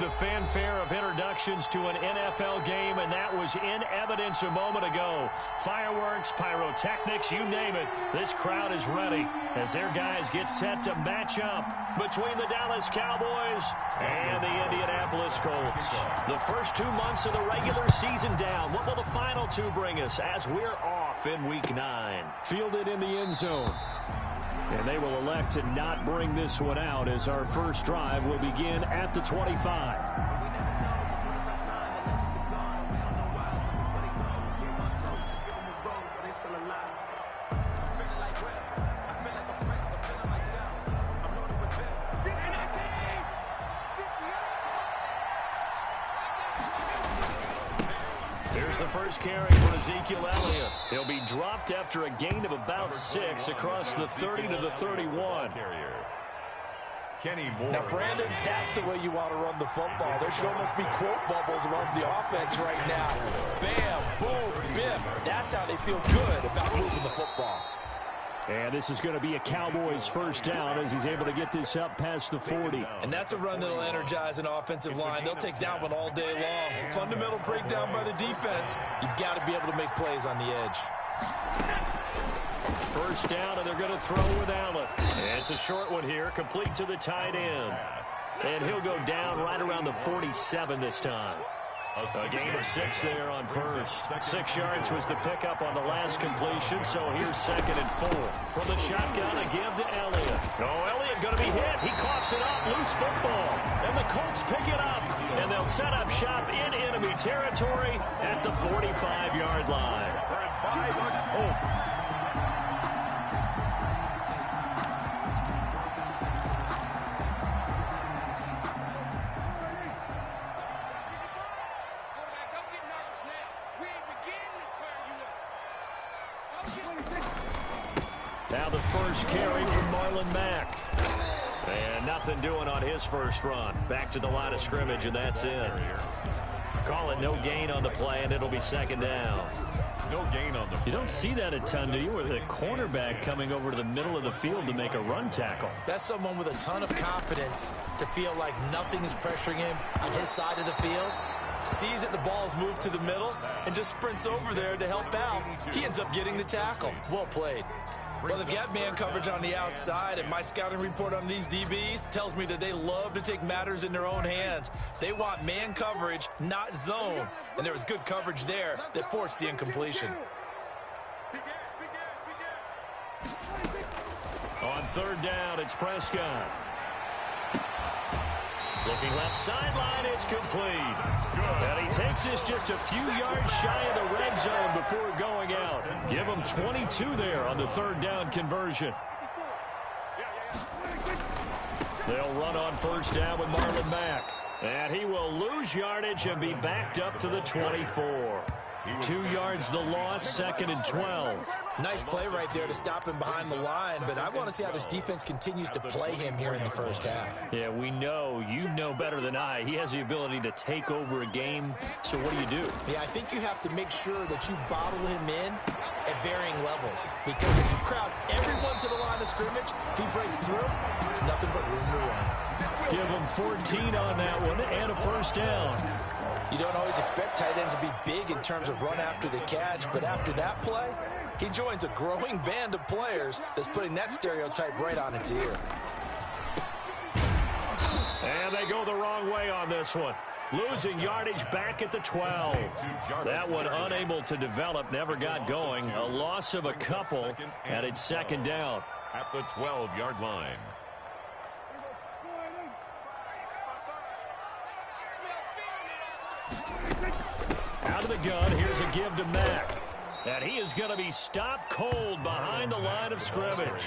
the fanfare of introductions to an NFL game, and that was in evidence a moment ago. Fireworks, pyrotechnics, you name it. This crowd is ready as their guys get set to match up between the Dallas Cowboys and the Indianapolis Colts. The first 2 months of the regular season down. What will the final two bring us as we're off in Week 9? Fielded in the end zone. And they will elect to not bring this one out as our first drive will begin at the 25. Here's the first carry for Ezekiel Elliott. He'll be dropped after a gain of about 6 across the 30 to the 31. Now, Brandon, that's the way you want to run the football. There should almost be quote bubbles above the offense right now. Bam, boom, biff. That's how they feel good about moving the football. And this is going to be a Cowboys first down as he's able to get this up past the 40. And that's a run that'll energize an offensive line. They'll take that one all day long. Fundamental breakdown by the defense. You've got to be able to make plays on the edge. First down, and they're going to throw with Allen. And it's a short one here, complete to the tight end. And he'll go down right around the 47 this time. A gain of 6 there on first. 6 yards was the pickup on the last completion, so here's 2nd and 4. From the shotgun, a give to Elliott. Oh, Elliott going to be hit. He coughs it up, loose football. And the Colts pick it up, and they'll set up shop in enemy territory at the 45-yard line. By the Colts. Now the first carry from Marlon Mack. And nothing doing on his first run. Back to the line of scrimmage, and that's it. Call it no gain on the play, and it'll be 2nd down. No gain on the play. You don't see that a ton, do you? With a cornerback coming over to the middle of the field to make a run tackle. That's someone with a ton of confidence to feel like nothing is pressuring him on his side of the field. Sees that the ball's moved to the middle and just sprints over there to help out. He ends up getting the tackle. Well played. Well, they've got man coverage on the outside, and my scouting report on these DBs tells me that they love to take matters in their own hands. They want man coverage, not zone. And there was good coverage there that forced the incompletion. On 3rd down, it's Prescott. Looking left sideline, it's complete. And he takes this just a few yards shy of the red zone before going out. Give him 22 there on the 3rd down conversion. They'll run on first down with Marlon Mack. And he will lose yardage and be backed up to the 24. 2 yards the loss, 2nd and 12. Nice play right there to stop him behind the line, but I want to see how this defense continues to play him here in the first half. Yeah, we know, you know better than I, he has the ability to take over a game, so what do? Yeah, I think you have to make sure that you bottle him in at varying levels, because if you crowd everyone to the line of scrimmage, if he breaks through, there's nothing but room to run. Give him 14 on that one and a first down. You don't always expect tight ends to be big in terms of run after the catch, but after that play, he joins a growing band of players that's putting that stereotype right on its ear. And they go the wrong way on this one. Losing yardage back at the 12. That one unable to develop, never got going. A loss of a couple, and it's 2nd down. At the 12-yard line. Out of the gun, here's a give to Mack. And he is going to be stopped cold behind the line of scrimmage.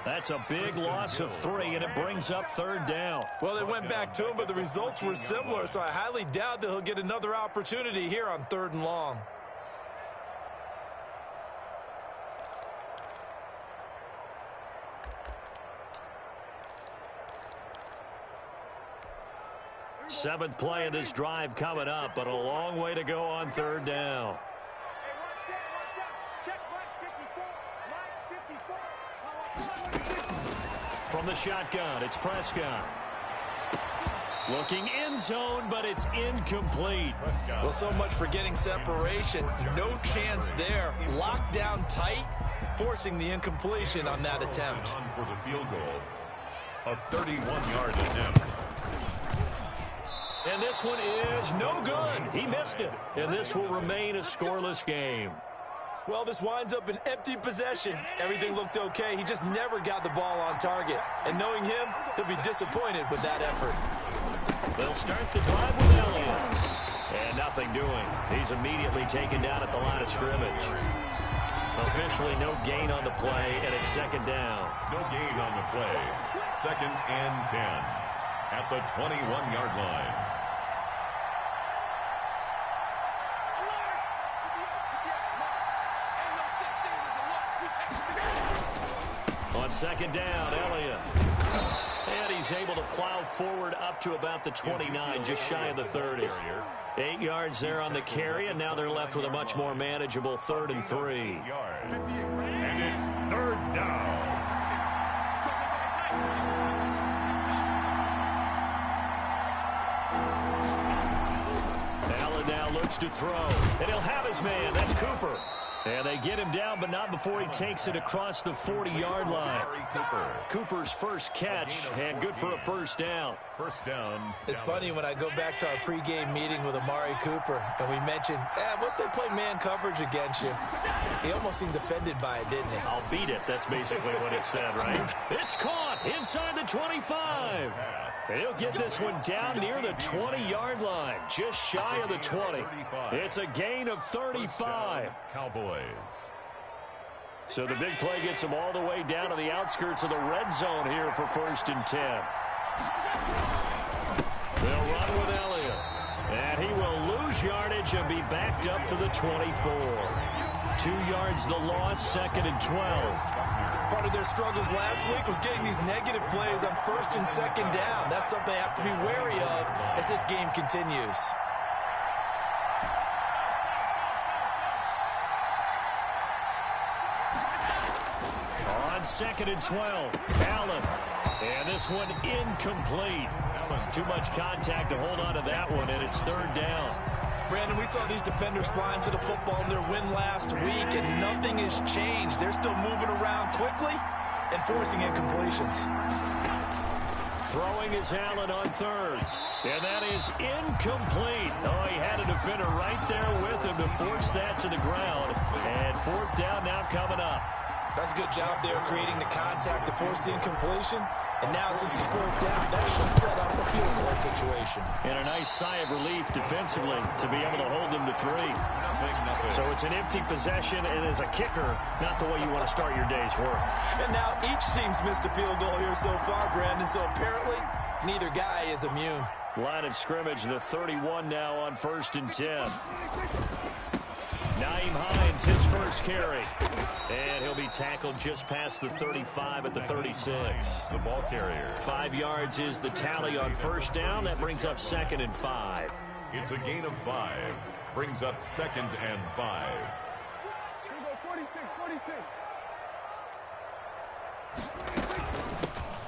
That's a big loss of 3, and it brings up 3rd down. Well, they went back to him, but the results were similar, so I highly doubt that he'll get another opportunity here on 3rd and long. Seventh play of this drive coming up, but a long way to go on 3rd down. From the shotgun, it's Prescott. Looking end zone, but it's incomplete. Well, so much for getting separation. No chance there. Locked down tight, forcing the incompletion on that attempt. For the field goal, a 31-yard attempt. And this one is no good. He missed it. And this will remain a scoreless game. Well, this winds up an empty possession. Everything looked okay. He just never got the ball on target. And knowing him, he'll be disappointed with that effort. They'll start the drive with Elliott. And nothing doing. He's immediately taken down at the line of scrimmage. Officially no gain on the play, and it's second down. No gain on the play. 2nd and 10 at the 21-yard line. On second down, Elliott. And he's able to plow forward up to about the 29, just shy of the 30. 8 yards there on the carry, and now they're left with a much more manageable 3rd and 3. And it's 3rd down. Allen now looks to throw, and he'll have his man. That's Cooper. And they get him down, but not before he takes it across the 40-yard line. Cooper's first catch, and good for a first down. First down. It's funny when I go back to our pregame meeting with Amari Cooper, and we mentioned, what they play man coverage against you. He almost seemed offended by it, didn't he? I'll beat it. That's basically what he said, right? It's caught inside the 25. And he'll get this one down near the 20-yard line, just shy of the 20. It's a gain of 35. Cowboys. So the big play gets him all the way down to the outskirts of the red zone here for 1st and 10. They'll run with Elliott. And he will lose yardage and be backed up to the 24. 2 yards the loss, 2nd and 12. Part of their struggles last week was getting these negative plays on 1st and 2nd down. That's something they have to be wary of as this game continues. On 2nd and 12, Allen. And this one incomplete. Too much contact to hold on to that one, and it's 3rd down. Brandon, we saw these defenders flying to the football in their win last week, and nothing has changed. They're still moving around quickly and forcing incompletions. Throwing is Allen on 3rd. And that is incomplete. Oh, he had a defender right there with him to force that to the ground. And 4th down now coming up. That's a good job there creating the contact to force the incompletion. And now, since it's 4th down, that should set up a field goal situation. And a nice sigh of relief defensively to be able to hold them to 3. Nothing. So it's an empty possession, and as a kicker, not the way you want to start your day's work. And now each team's missed a field goal here so far, Brandon. So apparently, neither guy is immune. Line of scrimmage, the 31 now on 1st and 10. Nyheim Hines, his first carry. And he'll be tackled just past the 35 at the 36. The ball carrier. 5 yards is the tally on 1st down. That brings up 2nd and 5. It's a gain of 5. Brings up 2nd and 5.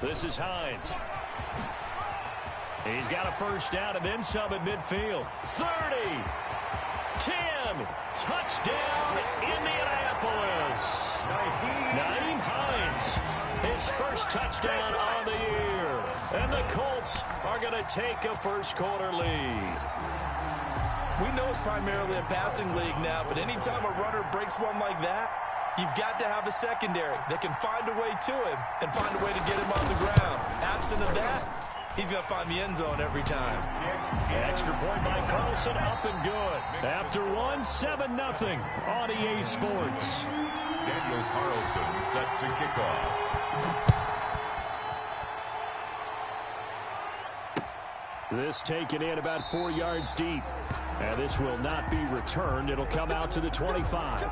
This is Hines. He's got a first down and then some at midfield. 30. 10. Touchdown, Indianapolis. Nyheim Hines, his first touchdown on the year. And the Colts are going to take a first-quarter lead. We know it's primarily a passing league now, but anytime a runner breaks one like that, you've got to have a secondary that can find a way to him and find a way to get him on the ground. Absent of that, he's going to find the end zone every time. Extra point by Carlson, up and good. After one, 7-0 on EA Sports. Daniel Carlson set to kick off. This taken in about 4 yards deep. And this will not be returned. It'll come out to the 25.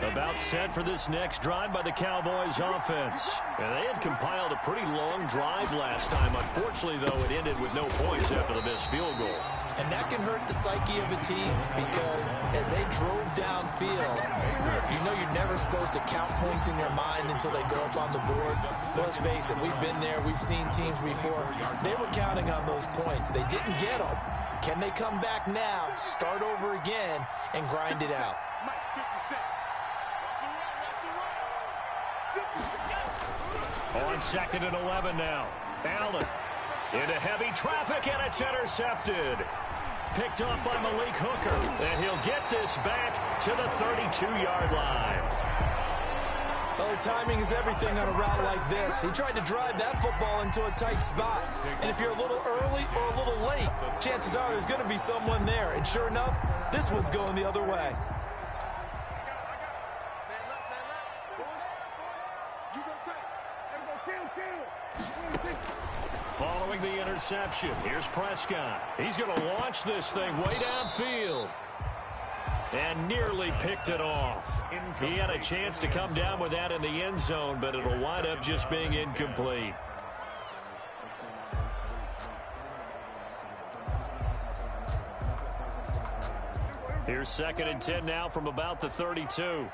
About set for this next drive by the Cowboys offense. And they had compiled a pretty long drive last time. Unfortunately, though, it ended with no points after the missed field goal. And that can hurt the psyche of a team because as they drove downfield, you know you're never supposed to count points in your mind until they go up on the board. But let's face it, we've been there. We've seen teams before. They were counting on those points. They didn't get them. Can they come back now, start over again, and grind it out? On 2nd and 11 now. Allen into heavy traffic, and it's intercepted. Picked off by Malik Hooker, and he'll get this back to the 32-yard line. Well, timing is everything on a route like this. He tried to drive that football into a tight spot. And if you're a little early or a little late, chances are there's going to be someone there. And sure enough, this one's going the other way. Following the interception, here's Prescott. He's going to launch this thing way downfield. And nearly picked it off. He had a chance to come down with that in the end zone, but it'll wind up just being incomplete. Here's 2nd and 10 now from about the 32.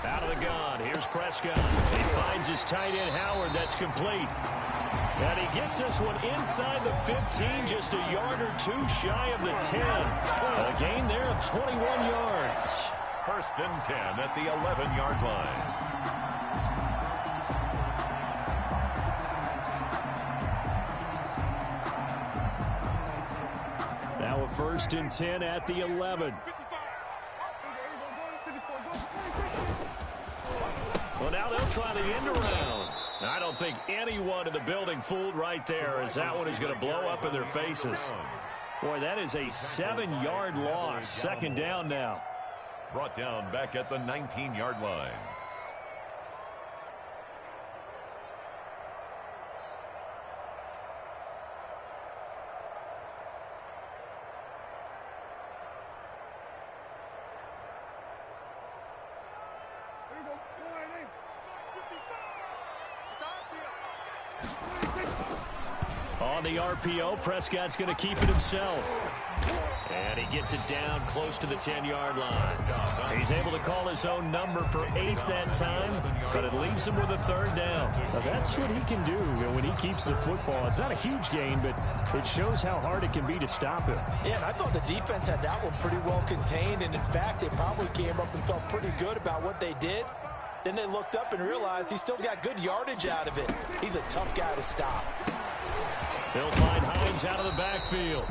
Out of the gun. Here's Prescott. He finds his tight end, Howard. That's complete. And he gets this one inside the 15, just a yard or two shy of the 10. A gain there of 21 yards. 1st and 10 at the 11-yard line. Now a 1st and 10 at the 11. Well, now they'll try the end around. I don't think anyone in the building fooled right there, as that one is going to blow up in their faces. Boy, that is a 7-yard loss. 2nd down now. Brought down back at the 19-yard line. On the RPO, Prescott's going to keep it himself. And he gets it down close to the 10-yard line. He's able to call his own number for 8 that time, but it leaves him with a 3rd down. Well, that's what he can do when he keeps the football. It's not a huge gain, but it shows how hard it can be to stop him. Yeah, and I thought the defense had that one pretty well contained, and in fact, they probably came up and felt pretty good about what they did. Then they looked up and realized he still got good yardage out of it. He's a tough guy to stop. They'll find Hines out of the backfield.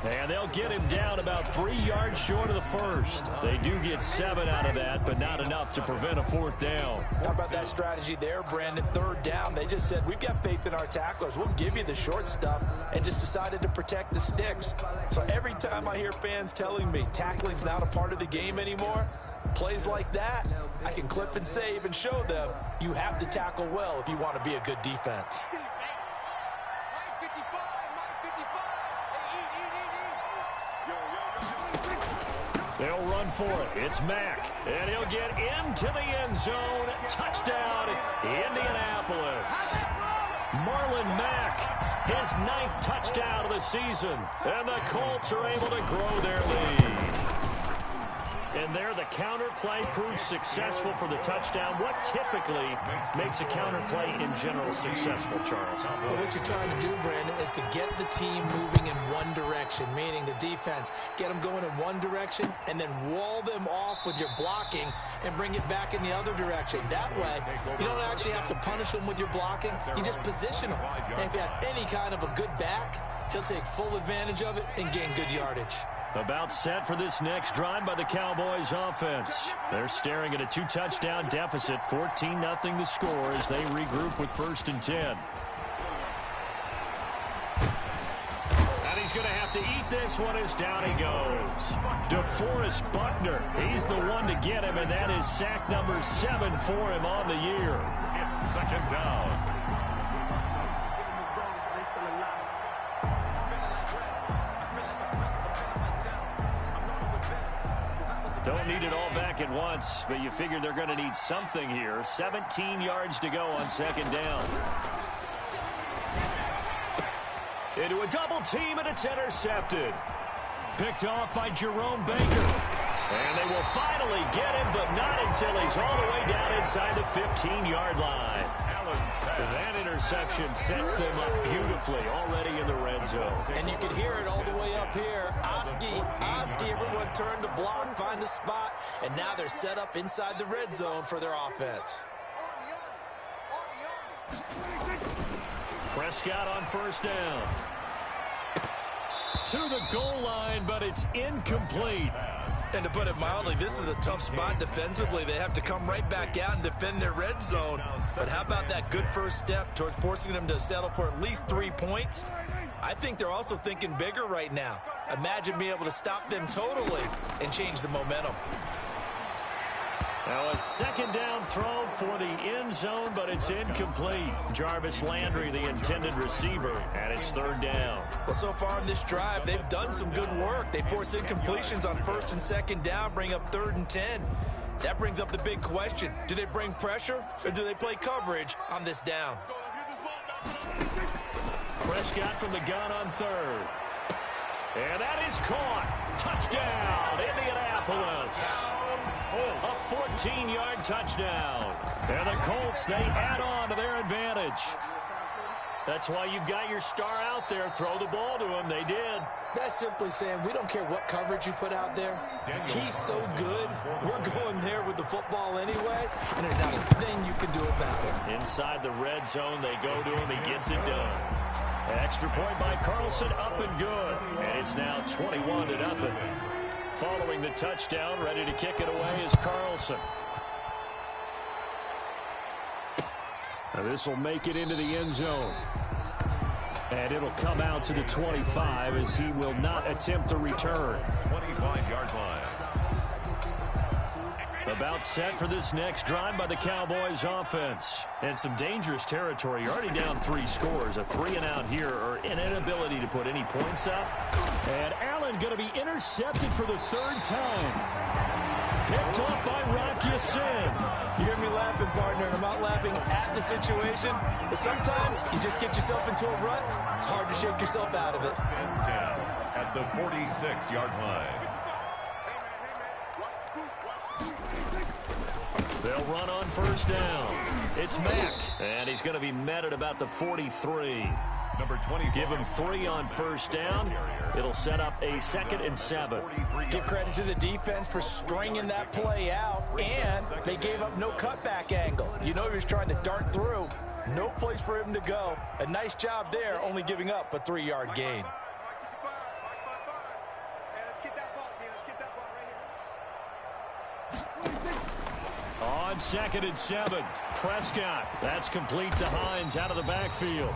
And they'll get him down about 3 yards short of the 1st. They do get 7 out of that, but not enough to prevent a 4th down. How about that strategy there, Brandon? 3rd down, they just said, we've got faith in our tacklers. We'll give you the short stuff, and just decided to protect the sticks. So every time I hear fans telling me tackling's not a part of the game anymore, plays like that, I can clip and save and show them you have to tackle well if you want to be a good defense. They'll run for it. It's Mack. And he'll get into the end zone. Touchdown, Indianapolis. Marlon Mack, his 9th touchdown of the season. And the Colts are able to grow their lead. And there, the counter play proves successful for the touchdown. What typically makes a counter play in general successful, Charles? Well, what you're trying to do, Brandon, is to get the team moving in one direction, meaning the defense. Get them going in one direction and then wall them off with your blocking and bring it back in the other direction. That way, you don't actually have to punish them with your blocking. You just position them. And if you have any kind of a good back, he'll take full advantage of it and gain good yardage. About set for this next drive by the Cowboys offense. They're staring at a 2-touchdown deficit, 14-0 the score as they regroup with 1st and 10. And he's going to have to eat this one as down he goes. DeForest Buckner, he's the one to get him, and that is sack number 7 for him on the year. It's 2nd down. Don't need it all back at once, but you figure they're going to need something here. 17 yards to go on second down. Into a double team, and it's intercepted. Picked off by Jerome Baker. And they will finally get him, but not until he's all the way down inside the 15-yard line. That interception sets them up beautifully already in the red zone. And you can hear it all the way up here. Oski, everyone turned to block, find a spot, and now they're set up inside the red zone for their offense. Prescott on first down. To the goal line, but it's incomplete. And to put it mildly, this is a tough spot defensively. They have to come right back out and defend their red zone. But how about that good first step towards forcing them to settle for at least 3 points? I think they're also thinking bigger right now. Imagine being able to stop them totally and change the momentum. Now a second down throw for the end zone, but it's incomplete. Jarvis Landry, the intended receiver, and it's third down. Well, so far in this drive, they've done some good work. They force incompletions on first and second down, bring up 3rd and 10. That brings up the big question. Do they bring pressure, or do they play coverage on this down? Prescott from the gun on third. And that is caught. Touchdown, Indianapolis. A 14-yard touchdown. And the Colts, they add on to their advantage. That's why you've got your star out there. Throw the ball to him. They did. That's simply saying we don't care what coverage you put out there. He's so good. We're going there with the football anyway, and there's not a thing you can do about it. Inside the red zone, they go to him. He gets it done. Extra point by Carlson, up and good. And it's now 21-0. Following the touchdown, ready to kick it away is Carlson. This will make it into the end zone. And it'll come out to the 25 as he will not attempt a return. 25-yard line. About set for this next drive by the Cowboys offense. And some dangerous territory. You're already down 3 scores. A 3-and-out here, or an inability to put any points up. And Allen going to be intercepted for the 3rd time. Picked off by Rock Ya-Sin. You hear me laughing, partner, and I'm not laughing at the situation. But sometimes you just get yourself into a rut. It's hard to shake yourself out of it. And 10 at the 46-yard line. They'll run on first down. It's Mack, and he's going to be met at about the 43. Number 20. Give him 3 on first down. It'll set up a 2nd and 7. Give credit to the defense for stringing that play out, and they gave up no cutback angle. You know he was trying to dart through. No place for him to go. A nice job there, only giving up a 3-yard gain. On 2nd and 7, Prescott. That's complete to Hines out of the backfield.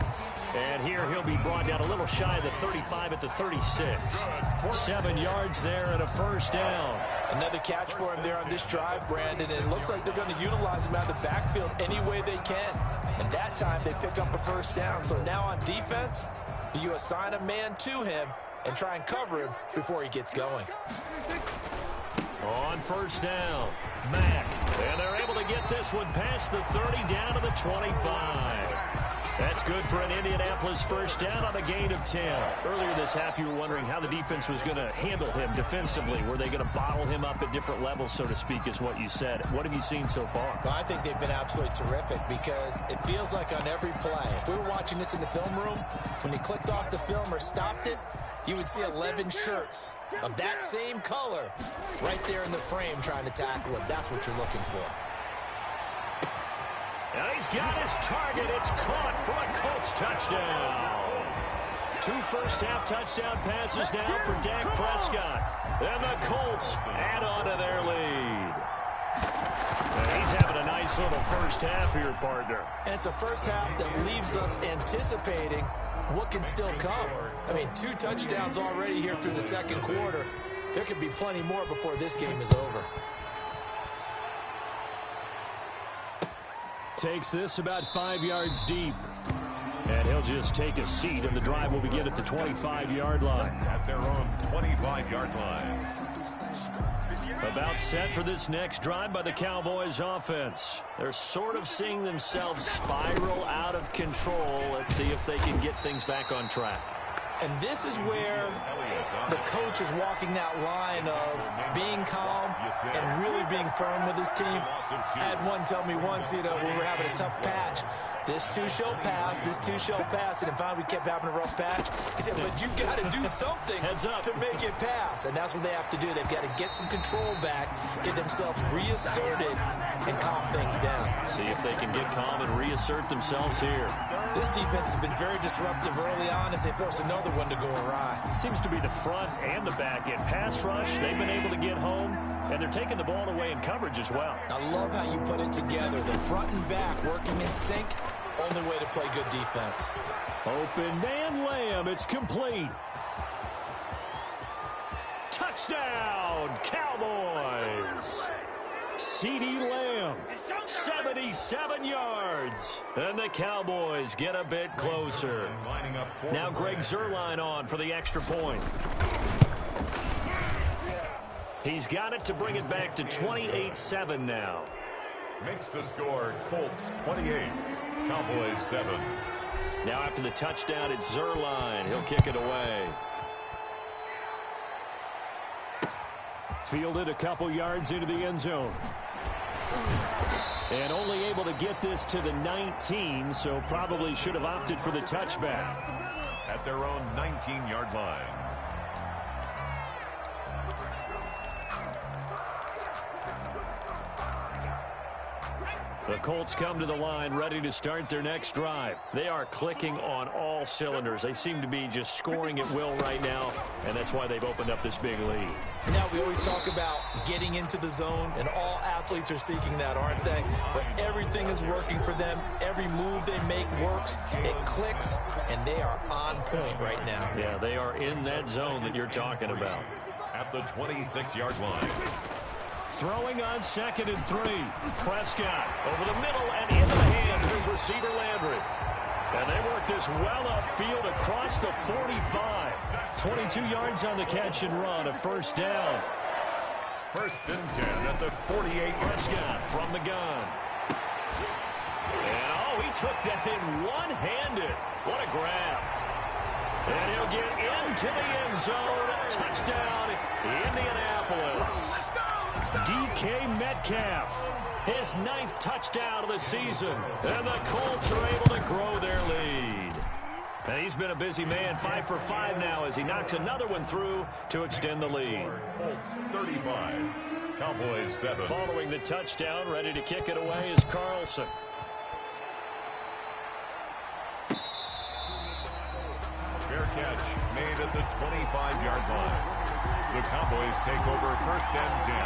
And here he'll be brought down a little shy of the 35 at the 36. 7 yards there and a first down. Another catch for him there on this drive, Brandon. And it looks like they're going to utilize him out of the backfield any way they can. And that time they pick up a first down. So now on defense, do you assign a man to him and try and cover him before he gets going? On first down, Mack. And they're able to get this one past the 30 down to the 25. That's good for an Indianapolis first down on a gain of 10. Earlier this half, you were wondering how the defense was going to handle him defensively. Were they going to bottle him up at different levels, so to speak, is what you said. What have you seen so far? Well, I think they've been absolutely terrific because it feels like on every play, if we were watching this in the film room, when he clicked off the film or stopped it, you would see 11 shirts of that same color right there in the frame trying to tackle him. That's what you're looking for. And he's got his target. It's caught for a Colts touchdown. 2 first-half touchdown passes now for Dak Prescott. And the Colts add on to their lead. And he's having a nice little first half here, partner. And it's a first half that leaves us anticipating what can still come. I mean, 2 touchdowns already here through the second quarter. There could be plenty more before this game is over. Takes this about 5 yards deep. And he'll just take a seat, and the drive will begin at the 25-yard line. At their own 25-yard line. About set for this next drive by the Cowboys offense. They're sort of seeing themselves spiral out of control. Let's see if they can get things back on track. And this is where the coach is walking that line of being calm and really being firm with his team. I had one tell me once, when we were having a tough patch, this too shall pass, this too shall pass. And finally we kept having a rough patch. He said, but you got to do something to make it pass. And that's what they have to do. They've got to get some control back, get themselves reasserted, and calm things down. See if they can get calm and reassert themselves here. This defense has been very disruptive early on as they force another one to go awry. It seems to be the front and the back end. Pass rush, they've been able to get home, and they're taking the ball away in coverage as well. I love how you put it together. The front and back working in sync. Only way to play good defense. Open man Lamb. It's complete. Touchdown, Cowboys. CeeDee Lamb, 77 yards. And the Cowboys get a bit closer. Now Greg Zuerlein on for the extra point. He's got it to bring it back to 28-7 now. Makes the score Colts 28, Cowboys 7. Now after the touchdown, it's Zuerlein. He'll kick it away. Fielded a couple yards into the end zone. And only able to get this to the 19, so probably should have opted for the touchback. At their own 19-yard line. The Colts come to the line ready to start their next drive. They are clicking on all cylinders. They seem to be just scoring at will right now, and that's why they've opened up this big lead. Now, we always talk about getting into the zone, and all athletes are seeking that, aren't they? But everything is working for them. Every move they make works. It clicks, and they are on point right now. Yeah, they are in that zone that you're talking about. At the 26-yard line. Throwing on 2nd and 3. Prescott over the middle and into the hands of his receiver Landry. And they work this well upfield across the 45. 22 yards on the catch and run, a first down. 1st and 10 at the 48. Prescott from the gun. And he took that in one-handed. What a grab. And he'll get into the end zone. Touchdown, Indianapolis. DK Metcalf, his 9th touchdown of the season. And the Colts are able to grow their lead. And he's been a busy man, 5 for 5 now as he knocks another one through to extend the lead. Colts 35, Cowboys 7. Following the touchdown, ready to kick it away is Carlson. Fair catch made at the 25-yard line. The Cowboys take over 1st and 10.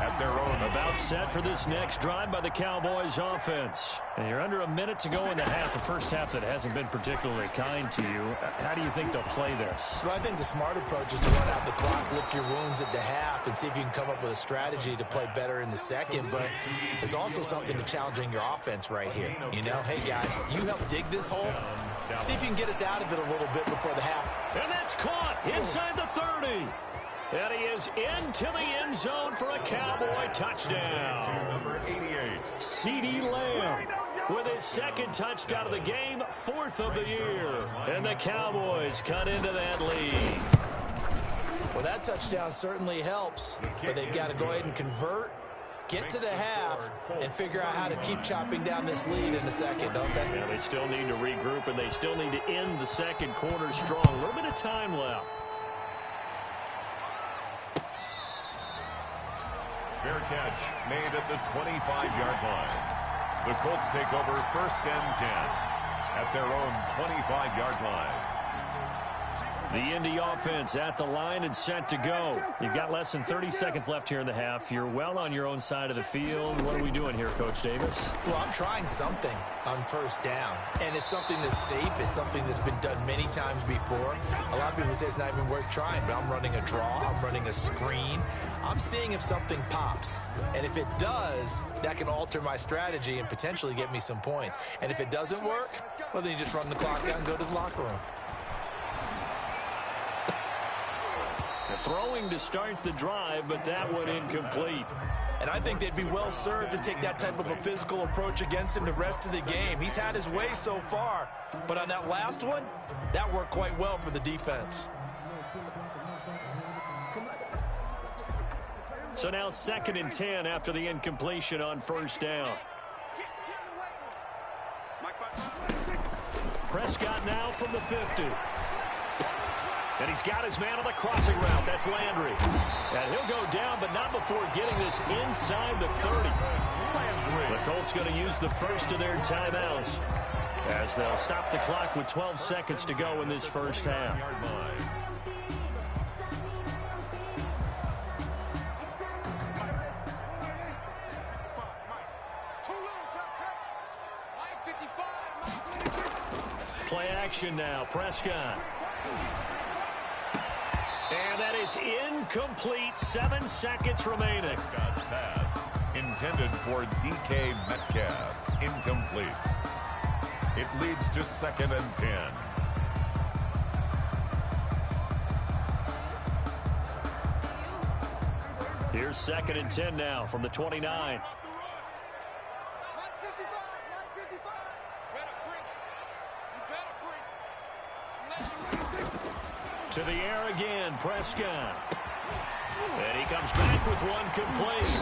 At their own. About set for this next drive by the Cowboys offense. And you're under a minute to go in the half. The first half that hasn't been particularly kind to you. How do you think they'll play this? Well, I think the smart approach is to run out the clock, lick your wounds at the half, and see if you can come up with a strategy to play better in the second. But there's also something to challenging your offense right here. Hey, guys, you help dig this hole. See if you can get us out of it a little bit before the half. And that's caught inside the 30. And he is into the end zone for a Cowboy touchdown. Number 88. CeeDee Lamb with his 2nd touchdown of the game, 4th of the year. And the Cowboys cut into that lead. Well, that touchdown certainly helps, but they've got to go ahead and convert, get to the half, and figure out how to keep chopping down this lead in the second, don't they? Yeah, they still need to regroup, and they still need to end the second quarter strong. A little bit of time left. Fair catch made at the 25-yard line. The Colts take over 1st and 10 at their own 25-yard line. The Indy offense at the line and set to go. You've got less than 30 seconds left here in the half. You're well on your own side of the field. What are we doing here, Coach Davis? Well, I'm trying something on 1st down, and it's something that's safe. It's something that's been done many times before. A lot of people say it's not even worth trying, but I'm running a draw. I'm running a screen. I'm seeing if something pops, and if it does, that can alter my strategy and potentially get me some points. And if it doesn't work, well, then you just run the clock out and go to the locker room. throwing to start the drive, but that one incomplete. And I think they'd be well served to take that type of a physical approach against him the rest of the game. He's had his way so far, but on that last one, that worked quite well for the defense. So now 2nd and 10 after the incompletion on first down. Prescott now from the 50. And he's got his man on the crossing route. That's Landry. And he'll go down, but not before getting this inside the 30. The Colts going to use the first of their timeouts as they'll stop the clock with 12 seconds to go in this first half. Play action now. Prescott. And that is incomplete. 7 seconds remaining. Prescott's pass intended for DK Metcalf. Incomplete. It leads to 2nd and 10. Here's 2nd and 10 now from the 29. To the air again, Prescott. And he comes back with one complete.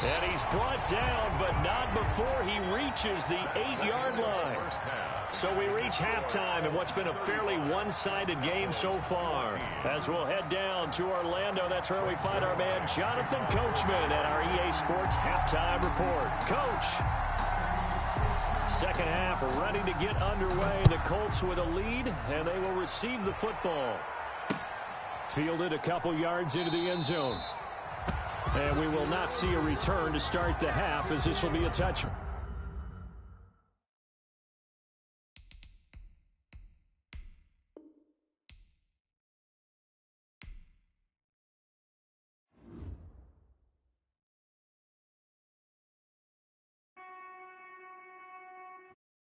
And he's brought down, but not before he reaches the 8-yard line. So we reach halftime in what's been a fairly one-sided game so far. As we'll head down to Orlando, that's where we find our man Jonathan Coachman at our EA Sports Halftime Report. Coach. Second half ready to get underway. The Colts with a lead, and they will receive the football. Fielded a couple yards into the end zone. And we will not see a return to start the half, as this will be a touchdown.